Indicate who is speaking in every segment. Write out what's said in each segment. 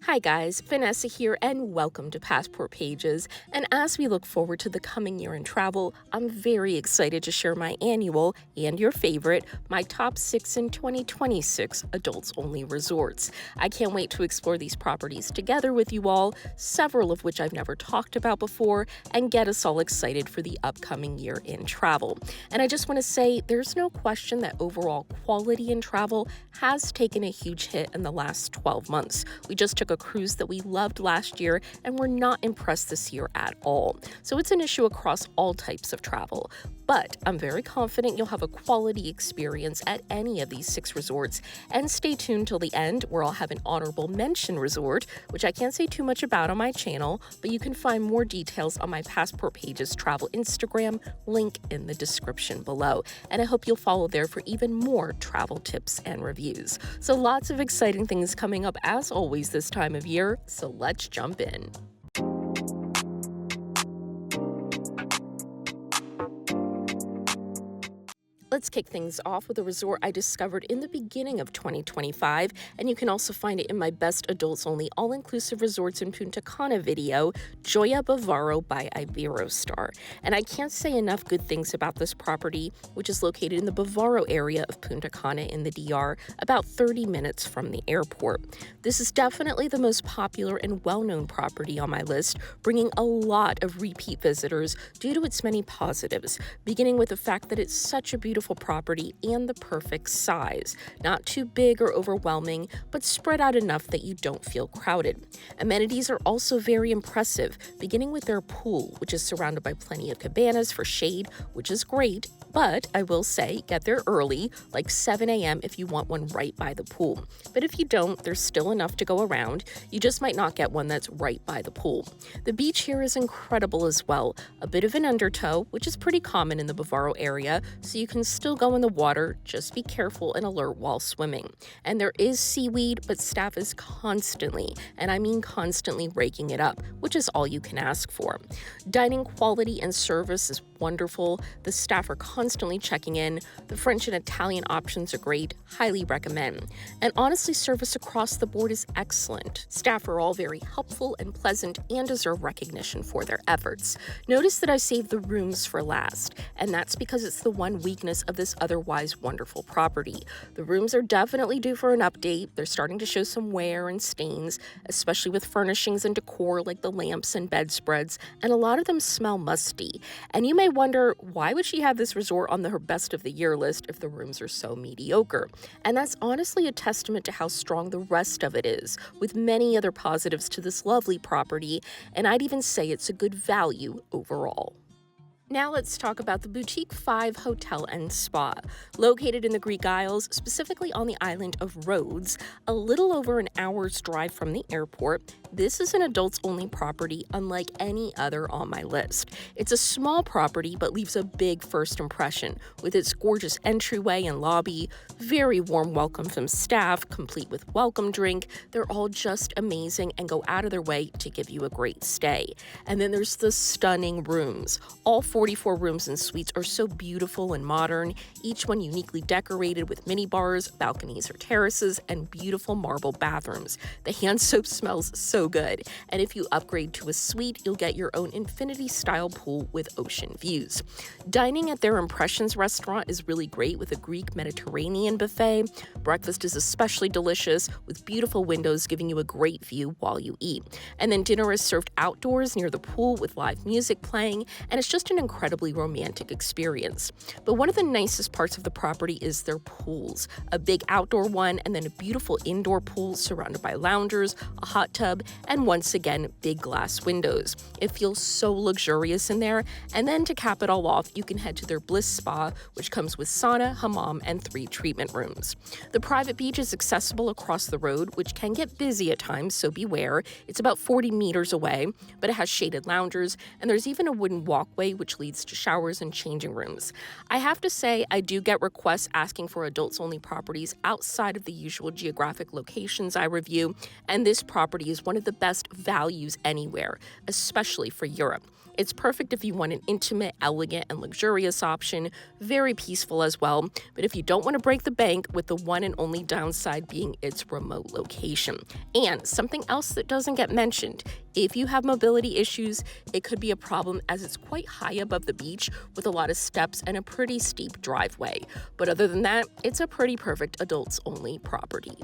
Speaker 1: Hi guys, Vanessa here and welcome to Passport Pages. And as we look forward to the coming year in travel, I'm very excited to share my annual and your favorite, my top 6 in 2026 adults only resorts. I can't wait to explore these properties together with you all, several of which I've never talked about before, and get us all excited for the upcoming year in travel. And I just want to say there's no question that overall quality in travel has taken a huge hit in the last 12 months. We just took a cruise that we loved last year and we're not impressed this year at all. So it's an issue across all types of travel. But I'm very confident you'll have a quality experience at any of these 6 resorts. And stay tuned till the end where I'll have an honorable mention resort, which I can't say too much about on my channel, but you can find more details on my Passport Pages travel Instagram, link in the description below. And I hope you'll follow there for even more travel tips and reviews. So lots of exciting things coming up as always this time of year, so let's jump in. Let's kick things off with a resort I discovered in the beginning of 2025, and you can also find it in my best adults-only all-inclusive resorts in Punta Cana video, Joya Bavaro by Iberostar. And I can't say enough good things about this property, which is located in the Bavaro area of Punta Cana in the DR, about 30 minutes from the airport. This is definitely the most popular and well-known property on my list, bringing a lot of repeat visitors due to its many positives, beginning with the fact that it's such a beautiful property and the perfect size. Not too big or overwhelming, but spread out enough that you don't feel crowded. Amenities are also very impressive, beginning with their pool, which is surrounded by plenty of cabanas for shade, which is great. But I will say, get there early, like 7 a.m. if you want one right by the pool. But if you don't, there's still enough to go around. You just might not get one that's right by the pool. The beach here is incredible as well. A bit of an undertow, which is pretty common in the Bavaro area, so you can still go in the water, just be careful and alert while swimming. And there is seaweed, but staff is constantly, and I mean constantly, raking it up, which is all you can ask for. Dining quality and service is wonderful. The staff are constantly checking in. The French and Italian options are great. Highly recommend. And honestly, service across the board is excellent. Staff are all very helpful and pleasant and deserve recognition for their efforts. Notice that I saved the rooms for last, and that's because it's the one weakness of this otherwise wonderful property. The rooms are definitely due for an update. They're starting to show some wear and stains, especially with furnishings and decor like the lamps and bedspreads, and a lot of them smell musty. And you may wonder, why would she have this resort on her best of the year list if the rooms are so mediocre? And that's honestly a testament to how strong the rest of it is, with many other positives to this lovely property, and I'd even say it's a good value overall. Now let's talk about the Boutique 5 Hotel and Spa. Located in the Greek Isles, specifically on the island of Rhodes, a little over an hour's drive from the airport, this is an adults-only property unlike any other on my list. It's a small property but leaves a big first impression, with its gorgeous entryway and lobby, very warm welcome from staff, complete with welcome drink. They're all just amazing and go out of their way to give you a great stay. And then there's the stunning rooms. All 44 rooms and suites are so beautiful and modern, each one uniquely decorated with mini bars, balconies or terraces, and beautiful marble bathrooms. The hand soap smells so good, and if you upgrade to a suite, you'll get your own infinity-style pool with ocean views. Dining at their Impressions restaurant is really great with a Greek Mediterranean buffet. Breakfast is especially delicious, with beautiful windows giving you a great view while you eat. And then dinner is served outdoors near the pool with live music playing, and it's just an incredibly romantic experience. But one of the nicest parts of the property is their pools. A big outdoor one and then a beautiful indoor pool surrounded by loungers, a hot tub, and once again, big glass windows. It feels so luxurious in there. And then to cap it all off, you can head to their Bliss Spa, which comes with sauna, hammam, and 3 treatment rooms. The private beach is accessible across the road, which can get busy at times, so beware. It's about 40 meters away, but it has shaded loungers, and there's even a wooden walkway which leads to showers and changing rooms. I have to say, I do get requests asking for adults-only properties outside of the usual geographic locations I review, and this property is one of the best values anywhere, especially for Europe. It's perfect if you want an intimate, elegant, and luxurious option, very peaceful as well, but if you don't want to break the bank, with the one and only downside being its remote location. And something else that doesn't get mentioned, if you have mobility issues, it could be a problem as it's quite high above the beach with a lot of steps and a pretty steep driveway. But other than that, it's a pretty perfect adults-only property.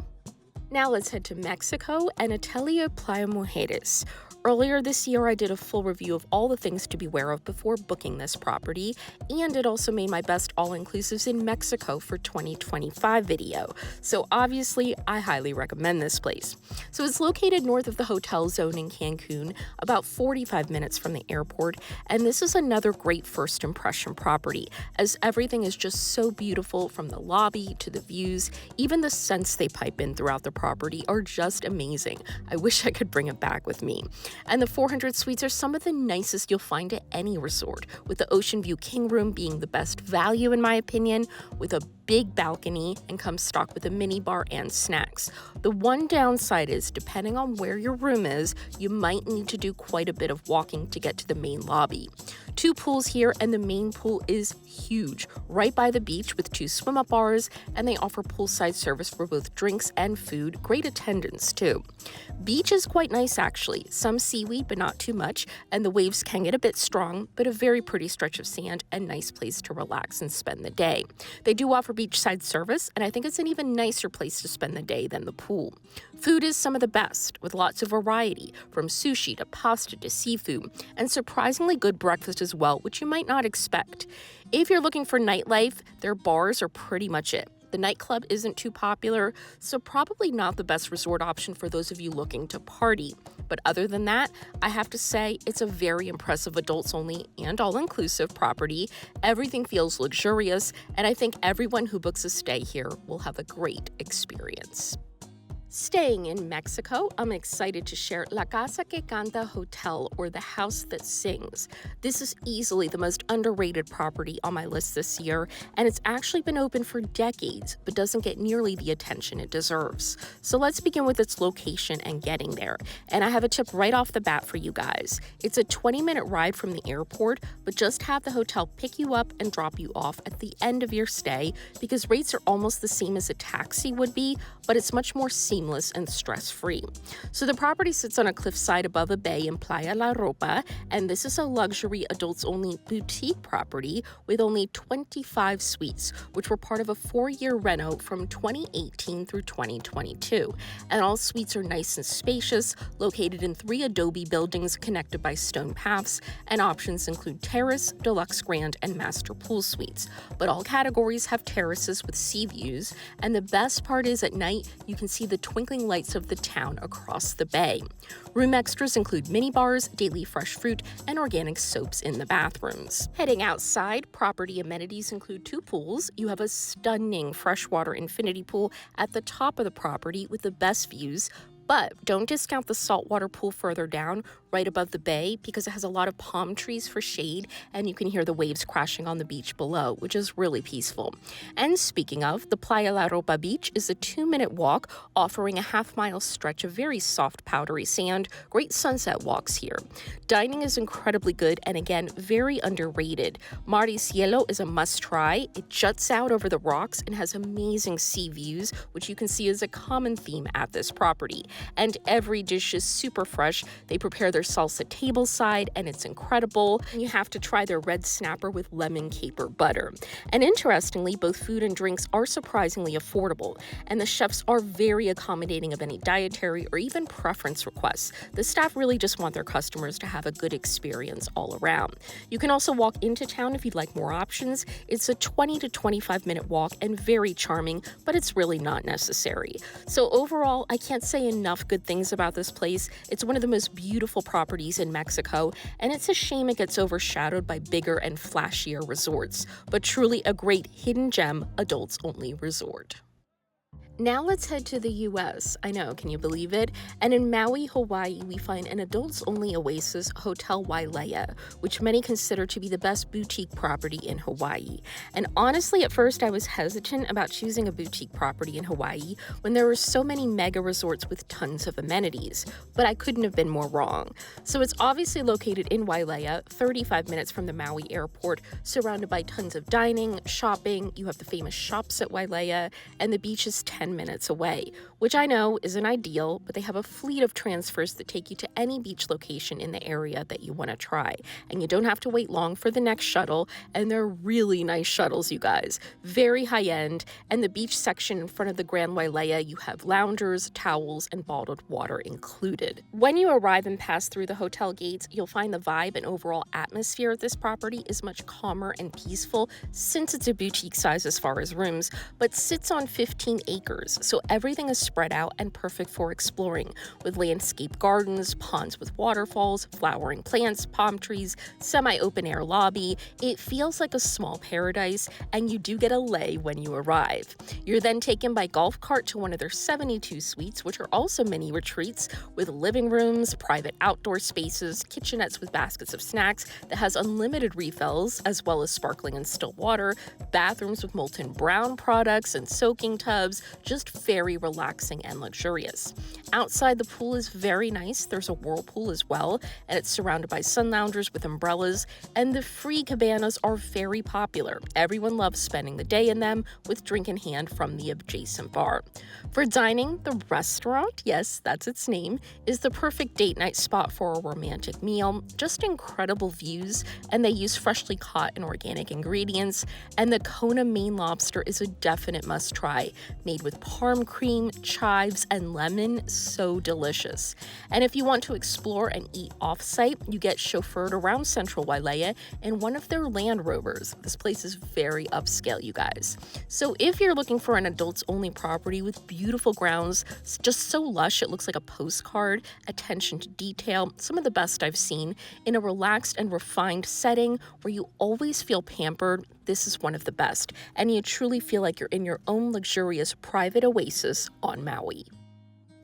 Speaker 1: Now let's head to Mexico and Atelier Playa Mujeres. Earlier this year, I did a full review of all the things to beware of before booking this property, and it also made my best all-inclusives in Mexico for 2025 video. So obviously, I highly recommend this place. So it's located north of the hotel zone in Cancun, about 45 minutes from the airport, and this is another great first impression property, as everything is just so beautiful from the lobby to the views. Even the scents they pipe in throughout the property are just amazing. I wish I could bring it back with me. And the 400 suites are some of the nicest you'll find at any resort, with the Ocean View King Room being the best value in my opinion, with a big balcony and comes stocked with a mini bar and snacks. The one downside is, depending on where your room is, you might need to do quite a bit of walking to get to the main lobby. 2 pools here, and the main pool is huge, right by the beach with 2 swim-up bars, and they offer poolside service for both drinks and food. Great attendance too. Beach is quite nice actually, some seaweed but not too much, and the waves can get a bit strong, but a very pretty stretch of sand and nice place to relax and spend the day. They do offer beachside service, and I think it's an even nicer place to spend the day than the pool. Food is some of the best, with lots of variety, from sushi to pasta to seafood, and surprisingly good breakfast as well, which you might not expect. If you're looking for nightlife, their bars are pretty much it. The nightclub isn't too popular, so probably not the best resort option for those of you looking to party. But other than that, I have to say it's a very impressive adults-only and all-inclusive property. Everything feels luxurious, and I think everyone who books a stay here will have a great experience. Staying in Mexico, I'm excited to share La Casa que Canta Hotel, or the House That Sings. This is easily the most underrated property on my list this year, and it's actually been open for decades, but doesn't get nearly the attention it deserves. So let's begin with its location and getting there. And I have a tip right off the bat for you guys. It's a 20-minute ride from the airport, but just have the hotel pick you up and drop you off at the end of your stay, because rates are almost the same as a taxi would be, but it's much more seamless and stress-free. So the property sits on a cliffside above a bay in Playa La Ropa, and this is a luxury adults-only boutique property with only 25 suites, which were part of a 4-year reno from 2018 through 2022. And all suites are nice and spacious, located in 3 adobe buildings connected by stone paths, and options include terrace, deluxe grand, and master pool suites. But all categories have terraces with sea views, and the best part is at night you can see the twinkling lights of the town across the bay. Room extras include mini bars, daily fresh fruit, and organic soaps in the bathrooms. Heading outside, property amenities include 2 pools. You have a stunning freshwater infinity pool at the top of the property with the best views, but don't discount the saltwater pool further down, right above the bay, because it has a lot of palm trees for shade, and you can hear the waves crashing on the beach below, which is really peaceful. And speaking of, the Playa La Ropa beach is a 2-minute walk, offering a half-mile stretch of very soft, powdery sand. Great sunset walks here. Dining is incredibly good, and again, very underrated. Mar y Cielo is a must-try. It juts out over the rocks and has amazing sea views, which you can see is a common theme at this property. And every dish is super fresh. They prepare their salsa tableside, and it's incredible. And you have to try their red snapper with lemon caper butter. And interestingly, both food and drinks are surprisingly affordable, and the chefs are very accommodating of any dietary or even preference requests. The staff really just want their customers to have a good experience all around. You can also walk into town if you'd like more options. It's a 20 to 25-minute walk and very charming, but it's really not necessary. So overall, I can't say enough good things about this place. It's one of the most beautiful properties in Mexico, and it's a shame it gets overshadowed by bigger and flashier resorts, but truly a great hidden gem adults-only resort. Now let's head to the US. I know, can you believe it? And in Maui, Hawaii, we find an adults only oasis, Hotel Wailea, which many consider to be the best boutique property in Hawaii. And honestly, at first I was hesitant about choosing a boutique property in Hawaii when there were so many mega resorts with tons of amenities, but I couldn't have been more wrong. So it's obviously located in Wailea, 35 minutes from the Maui airport, surrounded by tons of dining, shopping. You have the famous shops at Wailea, and the beach is 10 minutes away, which I know isn't ideal, but they have a fleet of transfers that take you to any beach location in the area that you want to try. And you don't have to wait long for the next shuttle, and they're really nice shuttles, you guys. Very high end, and the beach section in front of the Grand Wailea, you have loungers, towels, and bottled water included. When you arrive and pass through the hotel gates, you'll find the vibe and overall atmosphere at this property is much calmer and peaceful since it's a boutique size as far as rooms, but sits on 15 acres. So everything is spread out and perfect for exploring, with landscape gardens, ponds with waterfalls, flowering plants, palm trees, semi-open air lobby. It feels like a small paradise, and you do get a lei when you arrive. You're then taken by golf cart to one of their 72 suites, which are also mini retreats with living rooms, private outdoor spaces, kitchenettes with baskets of snacks that has unlimited refills, as well as sparkling and still water, bathrooms with molten brown products and soaking tubs, just very relaxing and luxurious. Outside, the pool is very nice. There's a whirlpool as well, and it's surrounded by sun loungers with umbrellas, and the free cabanas are very popular. Everyone loves spending the day in them with drink in hand from the adjacent bar. For dining, the restaurant, yes, that's its name, is the perfect date night spot for a romantic meal. Just incredible views, and they use freshly caught and organic ingredients, and the Kona Maine lobster is a definite must-try, made with parm cream, chives, and lemon. So delicious. And if you want to explore and eat off-site, you get chauffeured around Central Wailea in one of their Land Rovers. This place is very upscale, you guys. So if you're looking for an adults-only property with beautiful grounds, just so lush it looks like a postcard, attention to detail, some of the best I've seen, in a relaxed and refined setting where you always feel pampered, this is one of the best, and you truly feel like you're in your own luxurious private oasis on Maui.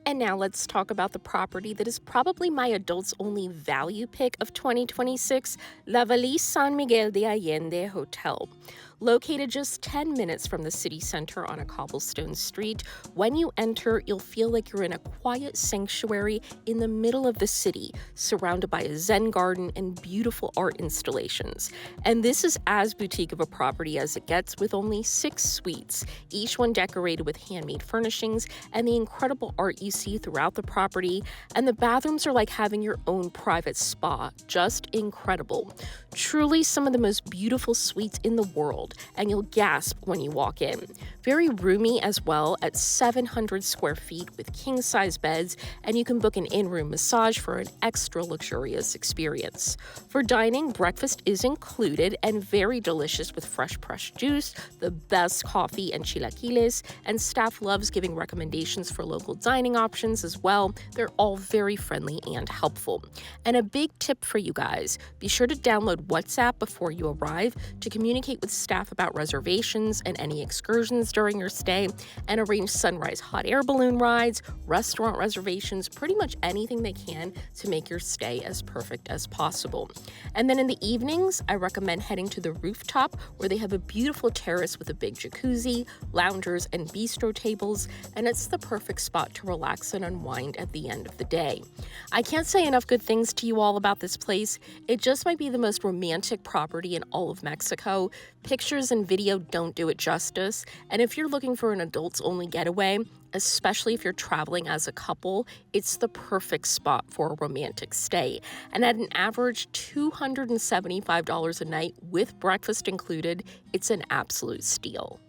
Speaker 1: And now let's talk about the property that is probably my adults-only value pick of 2026, La Valise San Miguel de Allende Hotel. Located just 10 minutes from the city center on a cobblestone street, when you enter, you'll feel like you're in a quiet sanctuary in the middle of the city, surrounded by a Zen garden and beautiful art installations. And this is as boutique of a property as it gets, with only 6 suites, each one decorated with handmade furnishings and the incredible art you see throughout the property. And the bathrooms are like having your own private spa, just incredible. Truly some of the most beautiful suites in the world, and you'll gasp when you walk in. Very roomy as well, at 700 square feet with king-size beds, and you can book an in-room massage for an extra luxurious experience. For dining, breakfast is included and very delicious with fresh pressed juice, the best coffee and chilaquiles, and staff loves giving recommendations for local dining options as well. They're all very friendly and helpful. And a big tip for you guys, be sure to download WhatsApp before you arrive to communicate with staff about reservations and any excursions during your stay, and arrange sunrise hot air balloon rides, restaurant reservations, pretty much anything they can to make your stay as perfect as possible. And then in the evenings, I recommend heading to the rooftop where they have a beautiful terrace with a big jacuzzi, loungers, and bistro tables, and it's the perfect spot to relax and unwind at the end of the day. I can't say enough good things to you all about this place. It just might be the most romantic property in all of Mexico. Pictures and video don't do it justice, and if you're looking for an adults-only getaway, especially if you're traveling as a couple, it's the perfect spot for a romantic stay. And at an average $275 a night with breakfast included, it's an absolute steal.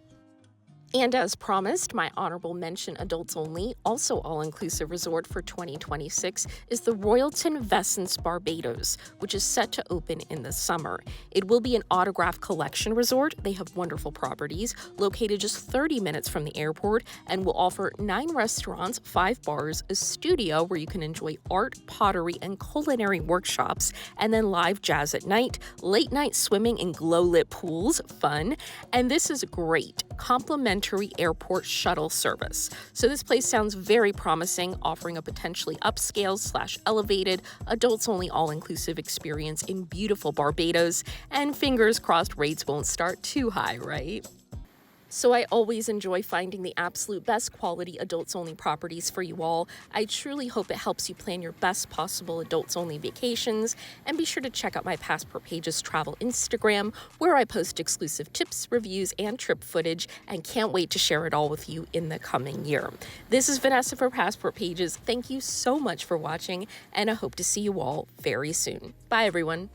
Speaker 1: And as promised, my honorable mention adults only, also all-inclusive resort for 2026 is the Royalton Vessants Barbados, which is set to open in the summer. It will be an autograph collection resort. They have wonderful properties located just 30 minutes from the airport and will offer 9 restaurants, 5 bars, a studio where you can enjoy art, pottery, and culinary workshops, and then live jazz at night, late night swimming in glow-lit pools, fun. And this is great. complimentary airport shuttle service. So this place sounds very promising, offering a potentially upscale/elevated, adults-only all-inclusive experience in beautiful Barbados, and fingers crossed rates won't start too high, right? So I always enjoy finding the absolute best quality adults-only properties for you all. I truly hope it helps you plan your best possible adults-only vacations, and be sure to check out my Passport Pages Travel Instagram, where I post exclusive tips, reviews, and trip footage, and can't wait to share it all with you in the coming year. This is Vanessa for Passport Pages. Thank you so much for watching, and I hope to see you all very soon. Bye, everyone.